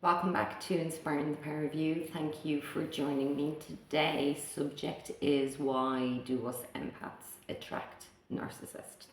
Welcome back to Inspiring the Power of You. Thank you for joining me. Today's subject is, why do us empaths attract narcissists?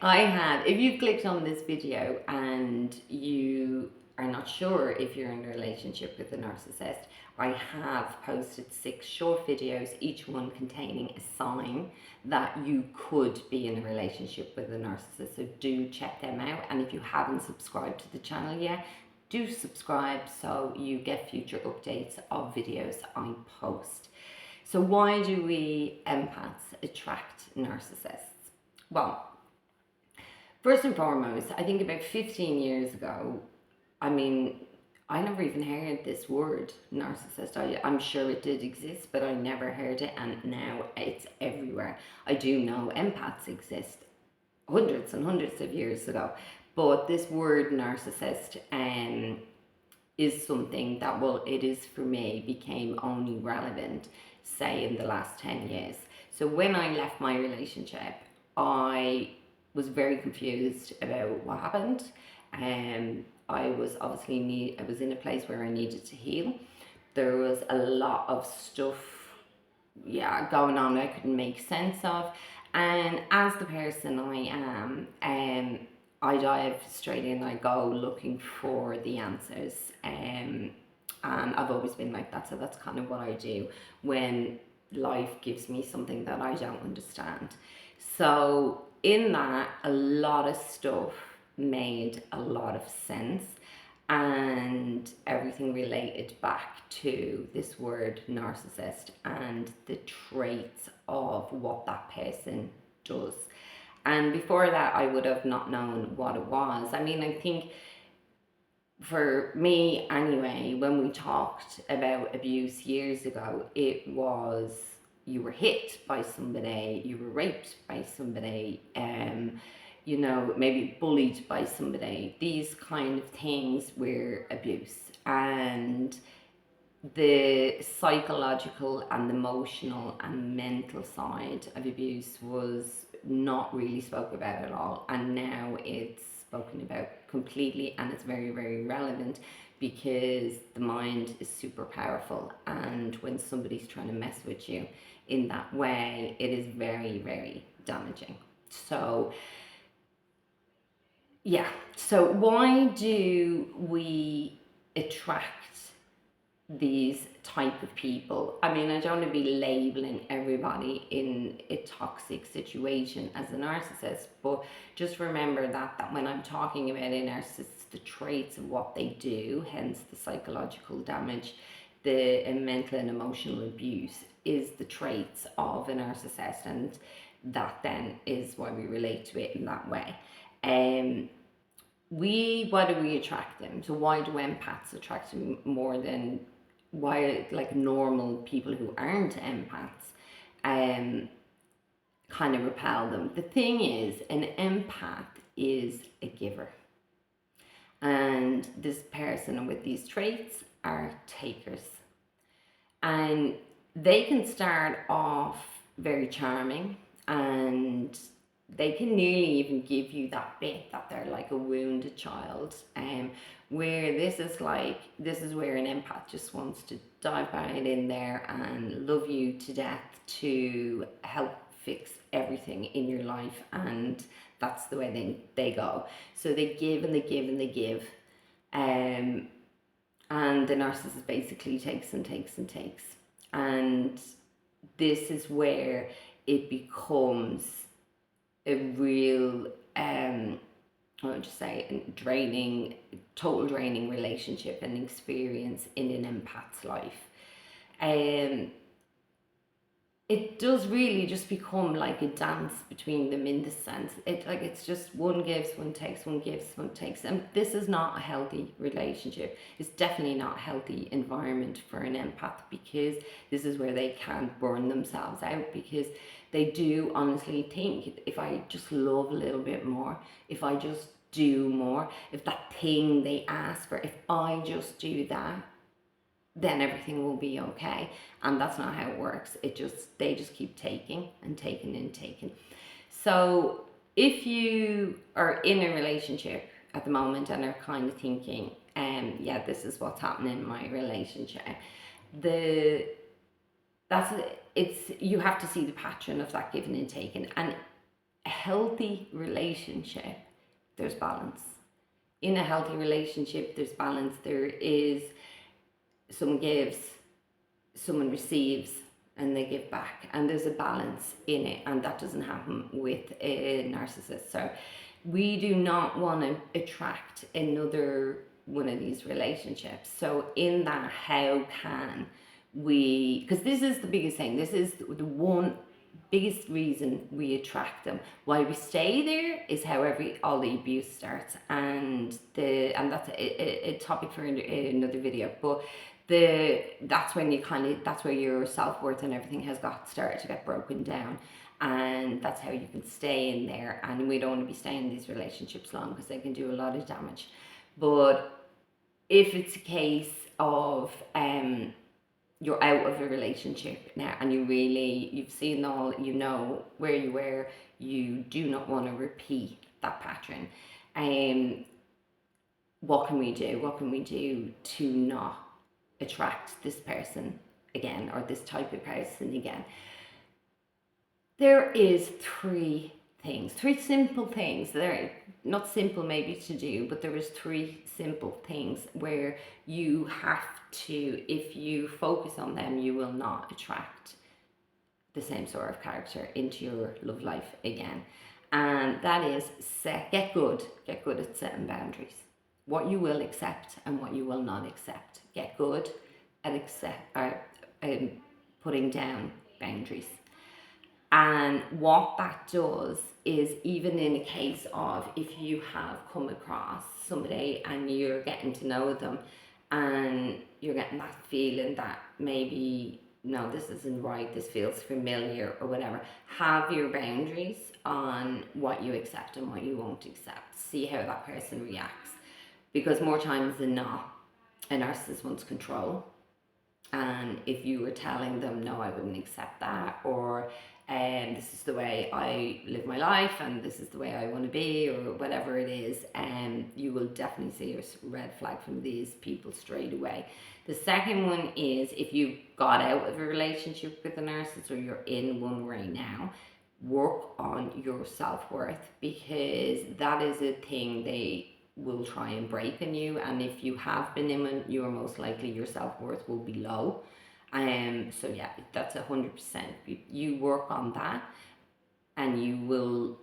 Why? If you've clicked on this video and you are not sure if you're in a relationship with a narcissist, I have posted 6 short videos, each one containing a sign that you could be in a relationship with a narcissist. So do check them out. And if you haven't subscribed to the channel yet, do subscribe so you get future updates of videos I post. So why do we empaths attract narcissists? Well, first and foremost, I think about 15 years ago, I never even heard this word, narcissist. I'm sure it did exist, but I never heard it, and now it's everywhere. I do know empaths exist hundreds and hundreds of years ago, but this word narcissist is something that, well, it is for me, became only relevant, say, in the last 10 years. So when I left my relationship, I was very confused about what happened. I was in a place where I needed to heal. There was a lot of stuff, going on that I couldn't make sense of. And as the person I am, I dive straight in. I go looking for the answers. And I've always been like that. So that's kind of what I do when life gives me something that I don't understand. So in that, a lot of stuff made a lot of sense, and everything related back to this word narcissist and the traits of what that person does. And before that, I would have not known what it was. I think for me anyway, when we talked about abuse years ago, it was you were hit by somebody, you were raped by somebody, maybe bullied by somebody. These kind of things were abuse. And the psychological and emotional and mental side of abuse was not really spoken about at all. And now it's spoken about completely, and it's very, very relevant, because the mind is super powerful. And when somebody's trying to mess with you in that way, it is very, very damaging. So why do we attract these type of people? I don't want to be labeling everybody in a toxic situation as a narcissist, but just remember that when I'm talking about a narcissist, the traits of what they do, hence the psychological damage, the mental and emotional abuse, is the traits of a narcissist, and that then is why we relate to it in that way. Why do we attract them? So why do empaths attract them more than why, like, normal people who aren't empaths kind of repel them? The thing is, an empath is a giver, and this person with these traits are takers, and they can start off very charming, and they can nearly even give you that bit that they're like a wounded child, where this is where an empath just wants to dive right in there and love you to death to help fix everything in your life. And that's the way they go. So they give and they give and they give, and the narcissist basically takes and takes and takes. And this is where it becomes a real, I would just say, total draining relationship and experience in an empath's life. It does really just become like a dance between them, in the sense it's just one gives, one takes, one gives, one takes. And this is not a healthy relationship. It's definitely not a healthy environment for an empath, because this is where they can burn themselves out, because they do honestly think, if I just love a little bit more, if I just do more, if that thing they ask for, if I just do that, then everything will be okay. And that's not how it works. They just keep taking and taking and taking. So if you are in a relationship at the moment and are kind of thinking, yeah, this is what's happening in my relationship, you have to see the pattern of that giving and taking. And a healthy relationship, there's balance. In a healthy relationship, there's balance. There is, someone gives, someone receives, and they give back, and there's a balance in it, and that doesn't happen with a narcissist. So we do not want to attract another one of these relationships. So in that, how can we, because this is the biggest thing, this is the one biggest reason we attract them. Why we stay there is how all the abuse starts, and that's a topic for another video. But that's when that's where your self-worth and everything has started to get broken down, and that's how you can stay in there. And we don't want to be staying in these relationships long, because they can do a lot of damage. But if it's a case of you're out of a relationship now, and you've seen all, you know where you were, you do not want to repeat that pattern, what can we do? What can we do to not attract this person again, or this type of person again? There is three simple things. They're not simple maybe to do, but there is three simple things where you have to, if you focus on them, you will not attract the same sort of character into your love life again. And that is, get good at setting boundaries. What you will accept and what you will not accept. Get good at putting down boundaries. And what that does is, even in a case of, if you have come across somebody and you're getting to know them, and you're getting that feeling that maybe, no, this isn't right, this feels familiar or whatever, have your boundaries on what you accept and what you won't accept. See how that person reacts. Because more times than not, a narcissist wants control. And if you were telling them, no, I wouldn't accept that, or this is the way I live my life, and this is the way I want to be, or whatever it is, you will definitely see a red flag from these people straight away. The second one is, if you got out of a relationship with a narcissist, or you're in one right now, work on your self-worth, because that is a thing they will try and break on you. And if you have been in one, you are most likely, your self-worth will be low. So yeah, that's 100%. You work on that, and you will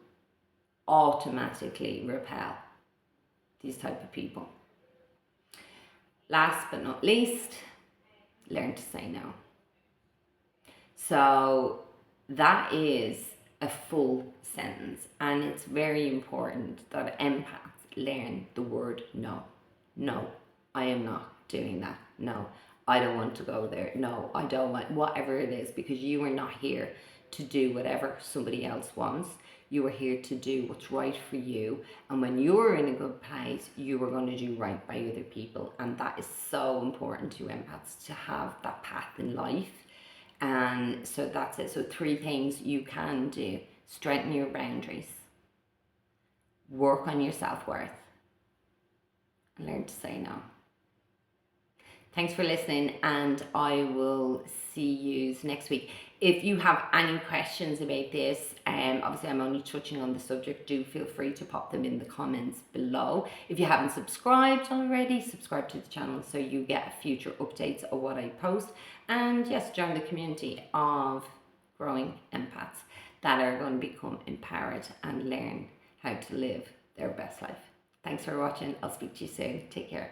automatically repel these type of people. Last but not least, learn to say no. So that is a full sentence, and it's very important that empaths learn the word no. No, I am not doing that. No, I don't want to go there. No, I don't want, whatever it is, because you are not here to do whatever somebody else wants. You are here to do what's right for you. And when you're in a good place, you are going to do right by other people. And that is so important to empaths, to have that path in life. And so that's it. So 3 things you can do: strengthen your boundaries, work on your self-worth, and learn to say no. Thanks for listening, and I will see you next week. If you have any questions about this, obviously I'm only touching on the subject, do feel free to pop them in the comments below. If you haven't subscribed already, subscribe to the channel so you get future updates of what I post. And yes, join the community of growing empaths that are going to become empowered and learn how to live their best life. Thanks for watching. I'll speak to you soon. Take care.